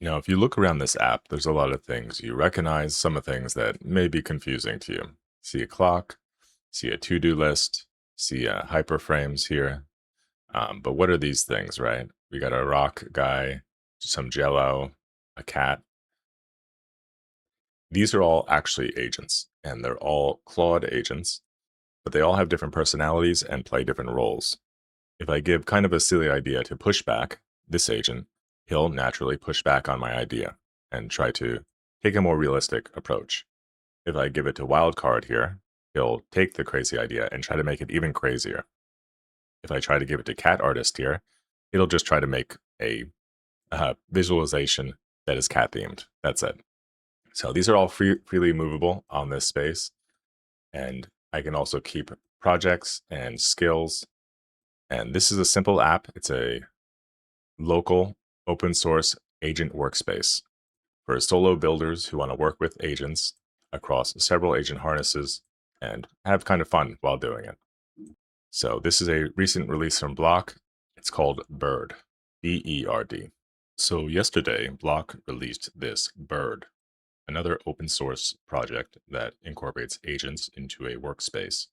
If you look around this app, there's a lot of things you recognize, some of things that may be confusing to you. See a clock, see a to-do list, see hyperframes here. But what are these things, right? We got a rock guy, some jello, a cat. These are all actually agents, and they're all Claude agents, but they all have different personalities and play different roles. If I give kind of a silly idea to Pushback, this agent, he'll naturally push back on my idea and try to take a more realistic approach. If I give it to Wildcard here, he'll take the crazy idea and try to make it even crazier. If I try to give it to Cat Artist here, it'll just try to make a visualization that is cat themed. That's it. So these are all freely movable on this space. And I can also keep projects and skills. And this is a simple app. It's a local open source agent workspace for solo builders who want to work with agents across several agent harnesses and have kind of fun while doing it. So this is a recent release from Block. It's called Berd, B-E-R-D. So yesterday, Block released this Berd, another open source project that incorporates agents into a workspace.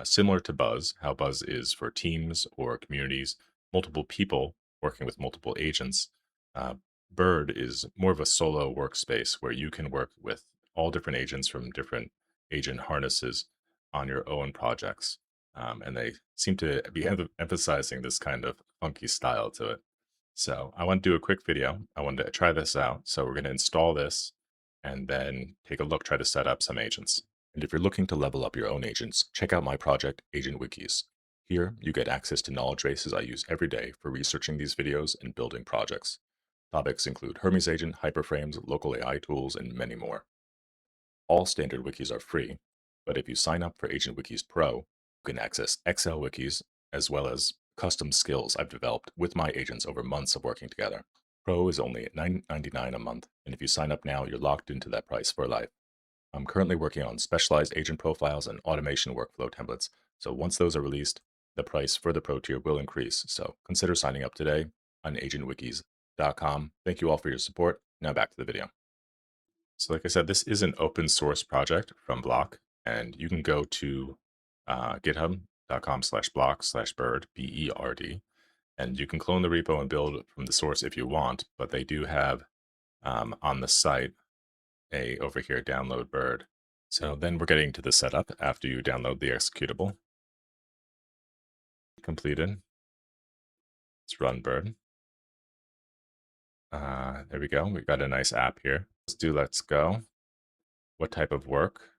Similar to Buzz, how Buzz is for teams or communities, multiple people working with multiple agents. Uh, Berd is more of a solo workspace where you can work with all different agents from different agent harnesses on your own projects. And they seem to be emphasizing this kind of funky style to it. So I want to do a quick video. I wanted to try this out. So we're going to install this and then take a look, try to set up some agents. And if you're looking to level up your own agents, check out my project, Agent Wikis. Here, you get access to knowledge bases I use every day for researching these videos and building projects. Topics include Hermes Agent, hyperframes, local AI tools, and many more. All standard wikis are free, but if you sign up for Agent Wikis Pro, you can access Excel wikis as well as custom skills I've developed with my agents over months of working together. Pro is only $9.99 a month, and if you sign up now, you're locked into that price for life. I'm currently working on specialized agent profiles and automation workflow templates, so once those are released, the price for the Pro tier will increase, so consider signing up today on agentwikis.com. Thank you all for your support. Now back to the video. So like I said, this is an open source project from Block, and you can go to github.com/block/berd, B-E-R-D, and you can clone the repo and build from the source if you want, but they do have on the site over here, download Berd. So then we're getting to the setup after you download the executable. Completed. Let's run Berd. There we go. We've got a nice app here. Let's go. What type of work?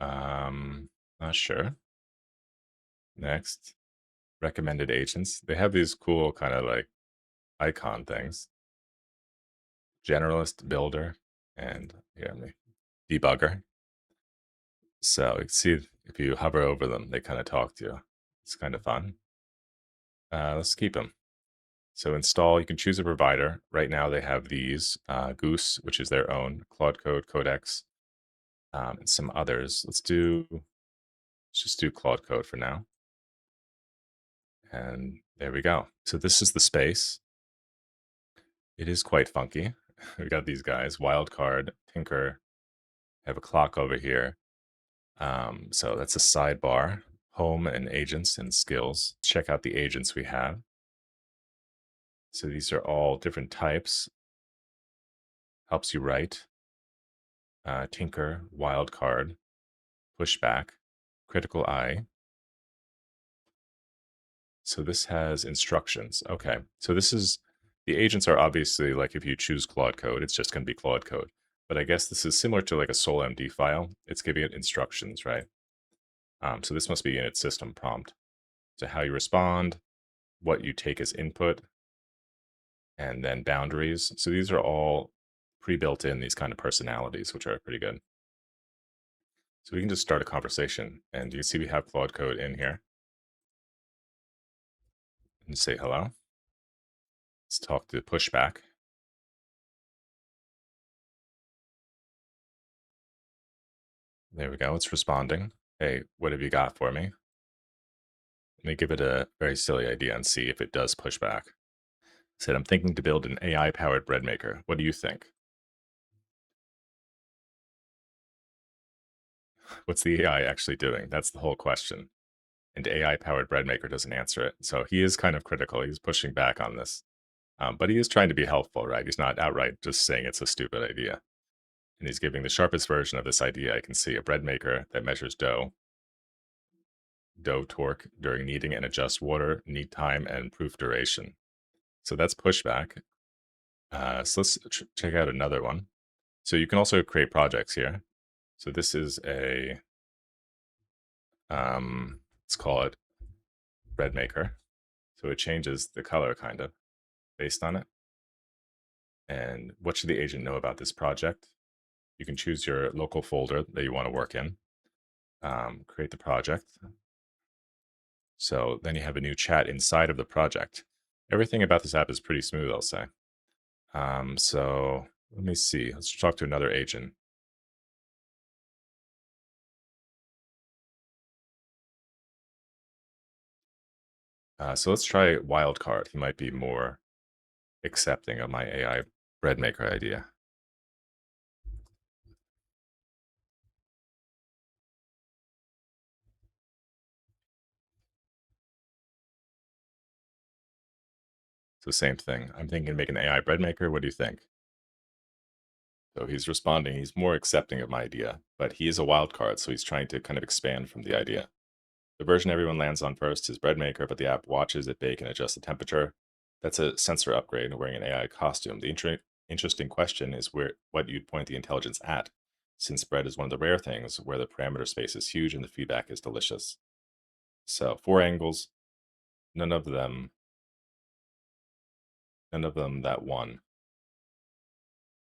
Not sure. Next. Recommended agents. They have these cool kind of like icon things. Generalist, builder, and yeah, debugger. So you can see if you hover over them, they kind of talk to you. It's kind of fun. Let's keep them. So install, you can choose a provider. Right now they have these, Goose, which is their own, Claude Code, Codex, and some others. Let's just do Claude Code for now. And there we go. So this is the space. It is quite funky. We got these guys, Wildcard, Tinker, have a clock over here. So that's a sidebar, home and agents and skills. Check out the agents we have. So these are all different types. Helps you write. Tinker, Wildcard, Pushback, Critical Eye. So this has instructions. Okay, so the agents are obviously like if you choose Claude Code, it's just going to be Claude Code. But I guess this is similar to like a SolMD file. It's giving it instructions, right? So this must be in its system prompt. So how you respond, what you take as input, and then boundaries. So these are all pre-built in, these kind of personalities, which are pretty good. So we can just start a conversation, and you see we have Claude Code in here. And say hello. Let's talk to Pushback. There we go. It's responding. Hey, what have you got for me? Let me give it a very silly idea and see if it does push back. Said, I'm thinking to build an AI-powered bread maker. What do you think? What's the AI actually doing? That's the whole question. And AI-powered bread maker doesn't answer it. So he is kind of critical. He's pushing back on this. But he is trying to be helpful, right? He's not outright just saying it's a stupid idea. And he's giving the sharpest version of this idea. I can see a bread maker that measures dough torque during kneading and adjusts water, knead time, and proof duration. So that's pushback. So let's check out another one. So you can also create projects here. So this is let's call it bread maker. So it changes the color kind of based on it. And what should the agent know about this project? You can choose your local folder that you want to work in, create the project. So then you have a new chat inside of the project. Everything about this app is pretty smooth, I'll say. So let me see. Let's talk to another agent. So let's try Wildcard. He might be more accepting of my AI bread maker idea. So same thing. I'm thinking make an AI bread maker. What do you think? So he's responding. He's more accepting of my idea, but he is a wild card, so he's trying to kind of expand from the idea. The version everyone lands on first is bread maker, but the app watches it bake and adjusts the temperature. That's a sensor upgrade wearing an AI costume. The interesting question is what you'd point the intelligence at, since bread is one of the rare things where the parameter space is huge and the feedback is delicious. So 4 angles, none of them that one.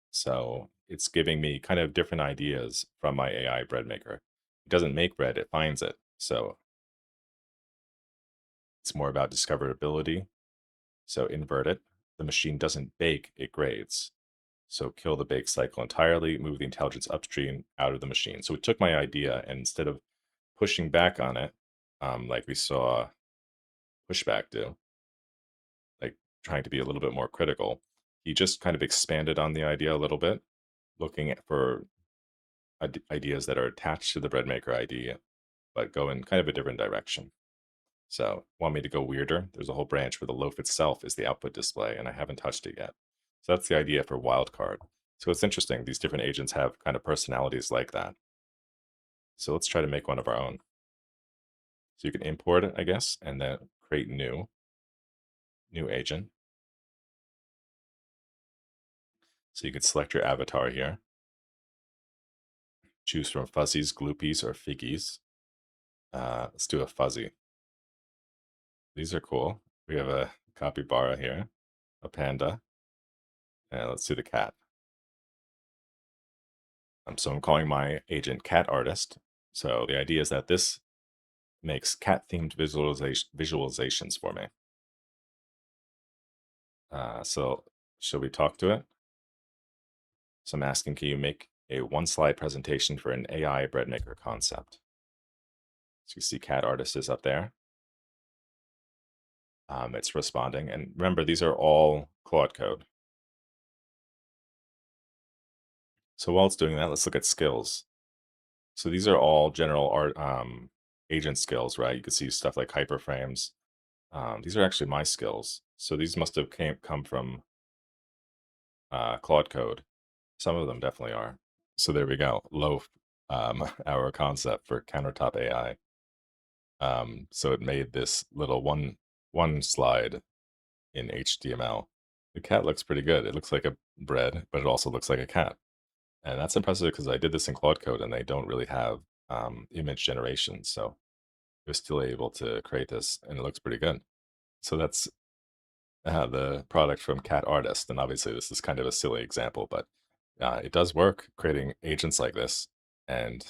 So it's giving me kind of different ideas from my AI bread maker. It doesn't make bread, it finds it. So it's more about discoverability. So invert it. The machine doesn't bake, it grades. So kill the bake cycle entirely, move the intelligence upstream out of the machine. So it took my idea and instead of pushing back on it, like we saw Pushback do, like trying to be a little bit more critical, he just kind of expanded on the idea a little bit, looking for ideas that are attached to the bread maker idea, but go in kind of a different direction. So, want me to go weirder? There's a whole branch where the loaf itself is the output display, and I haven't touched it yet. So that's the idea for wildcard. So it's interesting. These different agents have kind of personalities like that. So let's try to make one of our own. So you can import it, I guess, and then create new agent. So you could select your avatar here. Choose from fuzzies, gloopies, or figgies. Let's do a fuzzy. These are cool. We have a capybara here, a panda, and let's do the cat. So I'm calling my agent cat artist. So the idea is that this makes cat themed visualizations for me. So should we talk to it? So I'm asking, can you make a 1 slide presentation for an AI bread maker concept? So you see cat artist is up there. It's responding. And remember, these are all Claude Code. So while it's doing that, let's look at skills. So these are all general art agent skills, right? You can see stuff like hyperframes. These are actually my skills. So these must have come from Claude Code. Some of them definitely are. So there we go. Loaf, our concept for countertop AI. So it made this little one slide in HTML. The cat looks pretty good. It looks like a bread, but it also looks like a cat. And that's impressive because I did this in Claude Code and they don't really have image generation. So I was still able to create this and it looks pretty good. So that's the product from Cat Artist. And obviously this is kind of a silly example, but it does work creating agents like this. And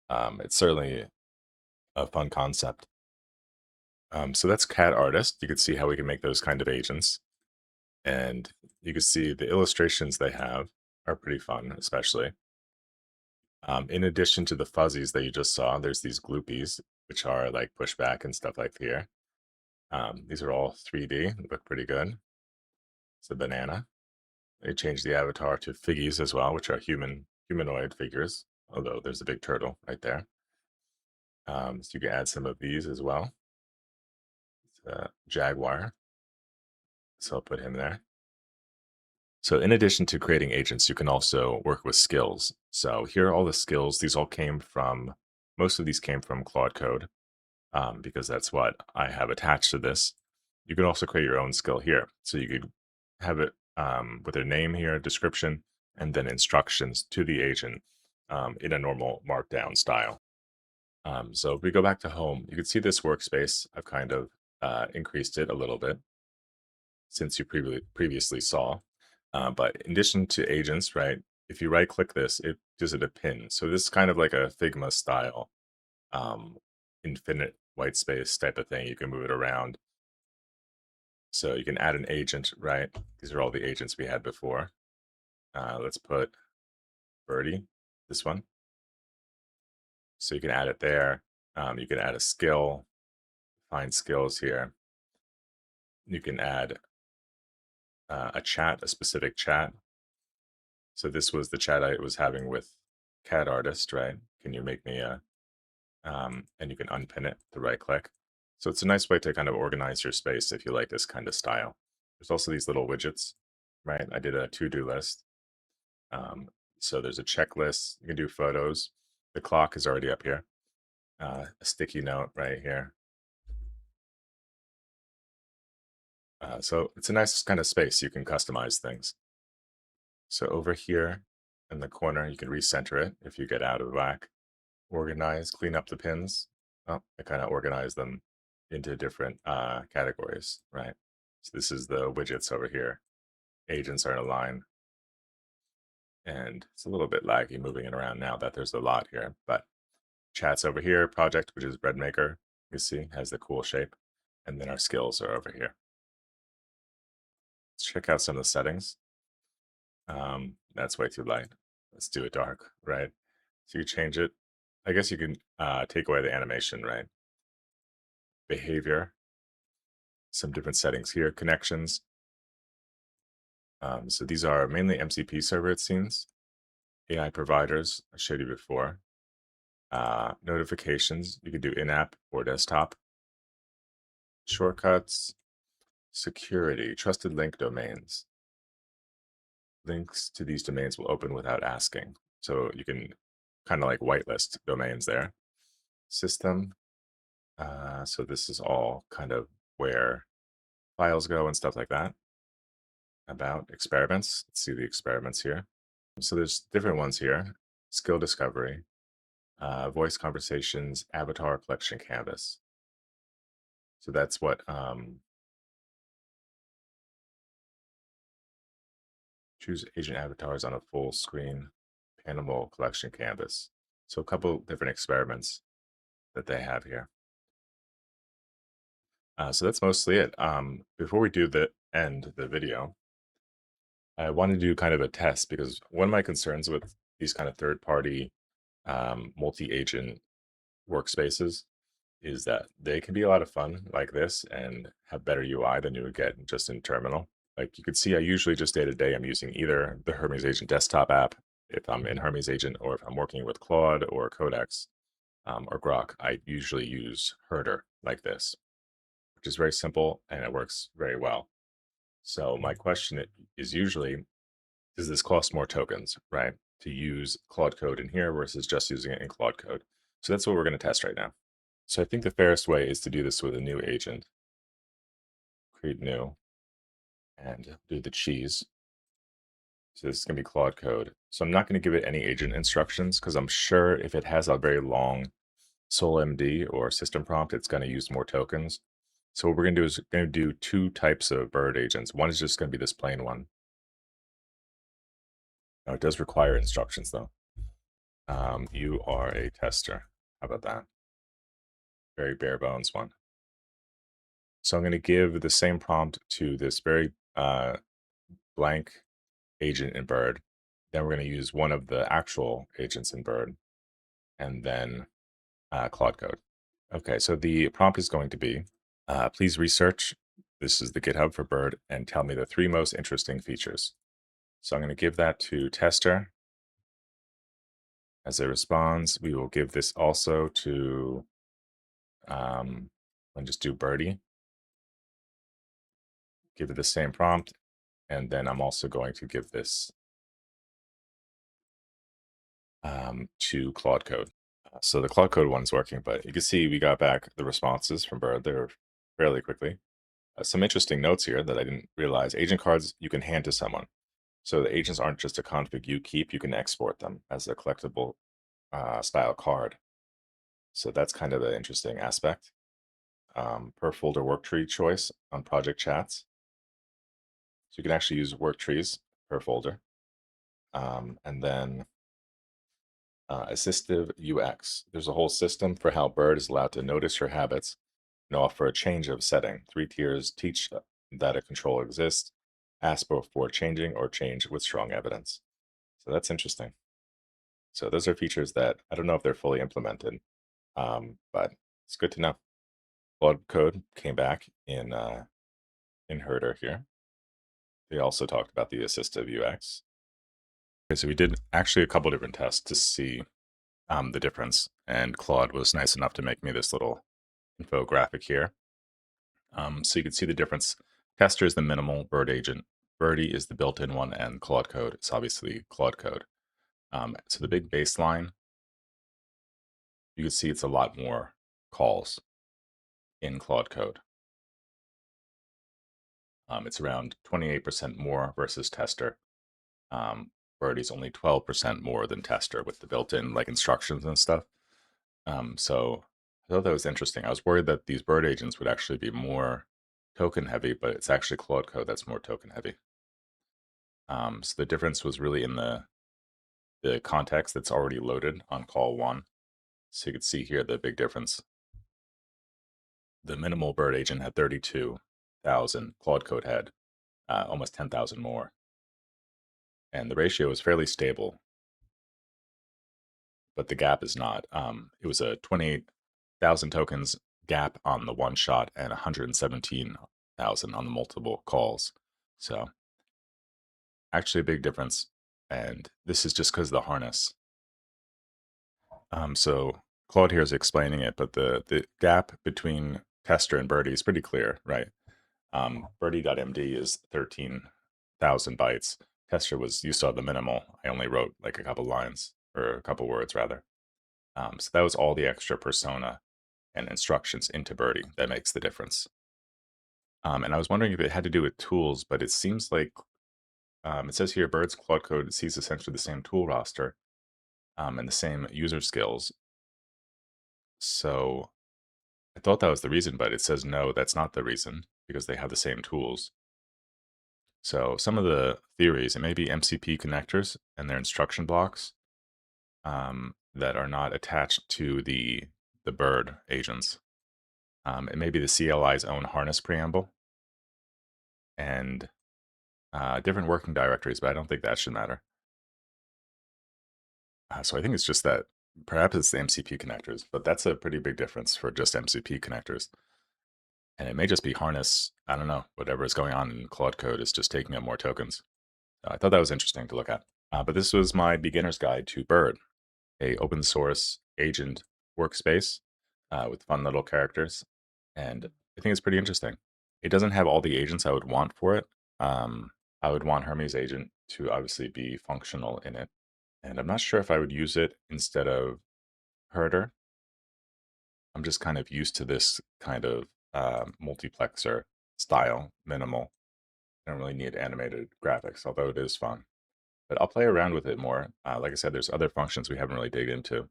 it's certainly a fun concept. So that's Cat Artist. You can see how we can make those kind of agents. And you can see the illustrations they have are pretty fun, especially. In addition to the fuzzies that you just saw, there's these gloopies, which are like pushback and stuff like here. These are all 3D, look pretty good. It's a banana. They changed the avatar to figgies as well, which are humanoid figures, although there's a big turtle right there. So you can add some of these as well. It's a jaguar, so I'll put him there. So in addition to creating agents, you can also work with skills. So here are all the skills. These all came from, most of these came from Claude Code, because that's what I have attached to this. You can also create your own skill here. So you could have it with a name here, description, and then instructions to the agent in a normal markdown style. So if we go back to home, you can see this workspace. I've kind of increased it a little bit since you previously saw. But in addition to agents, right, if you right click this, it gives it a pin. So this is kind of like a Figma style um, infinite white space type of thing. You can move it around. So you can add an agent, right? These are all the agents we had before. Let's put Birdie, this one. So you can add it there. You can add a skill, find skills here. You can add a chat, a specific chat. So this was the chat I was having with Cat Artist, right? Can you make me a, and you can unpin it to right click. So it's a nice way to kind of organize your space if you like this kind of style. There's also these little widgets, right? I did a to-do list. So there's a checklist. You can do photos. The clock is already up here. A sticky note right here. So it's a nice kind of space. You can customize things. So over here in the corner, you can recenter it if you get out of whack. Organize, clean up the pins. Oh, I kind of organize them into different categories, right? So this is the widgets over here. Agents are in a line. And it's a little bit laggy moving it around now that there's a lot here. But chat's over here, project, which is bread maker, you see, has the cool shape. And then our skills are over here. Let's check out some of the settings. That's way too light. Let's do it dark, right? So you change it. I guess you can take away the animation, right? Behavior, some different settings here, connections. So these are mainly MCP server, it seems. AI providers, I showed you before. Notifications, you can do in-app or desktop. Shortcuts, security, trusted link domains. Links to these domains will open without asking. So you can kind of like whitelist domains there. System. So this is all kind of where files go and stuff like that. About experiments. Let's see the experiments here. So there's different ones here. Skill discovery, voice conversations, avatar collection canvas. So that's what choose agent avatars on a full screen animal collection canvas. So a couple different experiments that they have here. So that's mostly it. Before we do the end the video, I want to do kind of a test because one of my concerns with these kind of third-party multi-agent workspaces is that they can be a lot of fun like this and have better UI than you would get just in terminal. Like you could see, I usually just day to day, I'm using either the Hermes Agent desktop app if I'm in Hermes Agent, or if I'm working with Claude or Codex or Grok, I usually use Herder like this, which is very simple and it works very well. So my question is usually, does this cost more tokens, right? To use Claude Code in here versus just using it in Claude Code. So that's what we're going to test right now. So I think the fairest way is to do this with a new agent. Create new and do the cheese. So this is going to be Claude Code. So I'm not going to give it any agent instructions because I'm sure if it has a very long solmd or system prompt, it's going to use more tokens. So what we're going to do is going to do two types of Berd agents. One is just going to be this plain one. Now it does require instructions though. You are a tester. How about that? Very bare bones one. So I'm going to give the same prompt to this very blank agent in Berd. Then we're going to use one of the actual agents in Berd, and then Claude Code. Okay, so the prompt is going to be Please research. This is the GitHub for Berd, and tell me the 3 most interesting features. So I'm going to give that to tester. As it responds, we will give this also to, and just do Birdie. Give it the same prompt, and then I'm also going to give this to Claude Code. So the Claude Code one's working, but you can see we got back the responses from Berd there fairly quickly. Some interesting notes here that I didn't realize. Agent cards you can hand to someone. So the agents aren't just a config you keep, you can export them as a collectible style card. So that's kind of an interesting aspect. Per folder work tree choice on project chats. So you can actually use work trees per folder. And then assistive UX. There's a whole system for how Berd is allowed to notice your habits and offer a change of setting. 3 tiers teach that a control exists, ask before changing, or change with strong evidence. So that's interesting. So those are features that I don't know if they're fully implemented, but it's good to know. Claude Code came back in Herder here. They also talked about the assistive UX. Okay, so we did actually a couple different tests to see the difference, and Claude was nice enough to make me this little infographic here. So you can see the difference. Tester is the minimal Berd agent. Birdie is the built-in one, and Claude Code is obviously Claude Code. So the big baseline, you can see it's a lot more calls in Claude Code. It's around 28% more versus tester. Birdie's only 12% more than tester with the built-in like instructions and stuff. So I thought that was interesting. I was worried that these Berd agents would actually be more token heavy, but it's actually Claude Code that's more token heavy. So the difference was really in the context that's already loaded on call 1. So you can see here the big difference. The minimal Berd agent had 32,000. Claude Code had almost 10,000 more. And the ratio is fairly stable, but the gap is not. It was a 28,000 tokens gap on the one shot and 117,000 on the multiple calls. So actually a big difference. And this is just because of the harness. So Claude here is explaining it, but the gap between tester and Birdie is pretty clear, right? Birdie.md is 13,000 bytes. Tester was, you saw the minimal. I only wrote like a couple lines, or a couple words rather. So that was all the extra persona and instructions into Birdie that makes the difference. And I was wondering if it had to do with tools, but it seems like it says here Berd's Claude Code sees essentially the same tool roster and the same user skills. So I thought that was the reason, but it says no, that's not the reason because they have the same tools. So some of the theories, it may be MCP connectors and their instruction blocks that are not attached to the Berd agents. It may be the CLI's own harness preamble and different working directories, but I don't think that should matter. So I think it's just that perhaps it's the MCP connectors, but that's a pretty big difference for just MCP connectors. And it may just be harness, I don't know, whatever is going on in Claude Code is just taking up more tokens. I thought that was interesting to look at. But this was my beginner's guide to Berd, a open source agent workspace with fun little characters. And I think it's pretty interesting. It doesn't have all the agents I would want for it. I would want Hermes agent to obviously be functional in it. And I'm not sure if I would use it instead of Herder. I'm just kind of used to this kind of multiplexer style, minimal. I don't really need animated graphics, although it is fun. But I'll play around with it more. Like I said, there's other functions we haven't really dig into.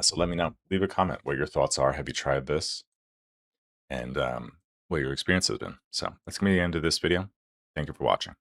So let me know. Leave a comment what your thoughts are. Have you tried this? And what your experience has been. So that's going to be the end of this video. Thank you for watching.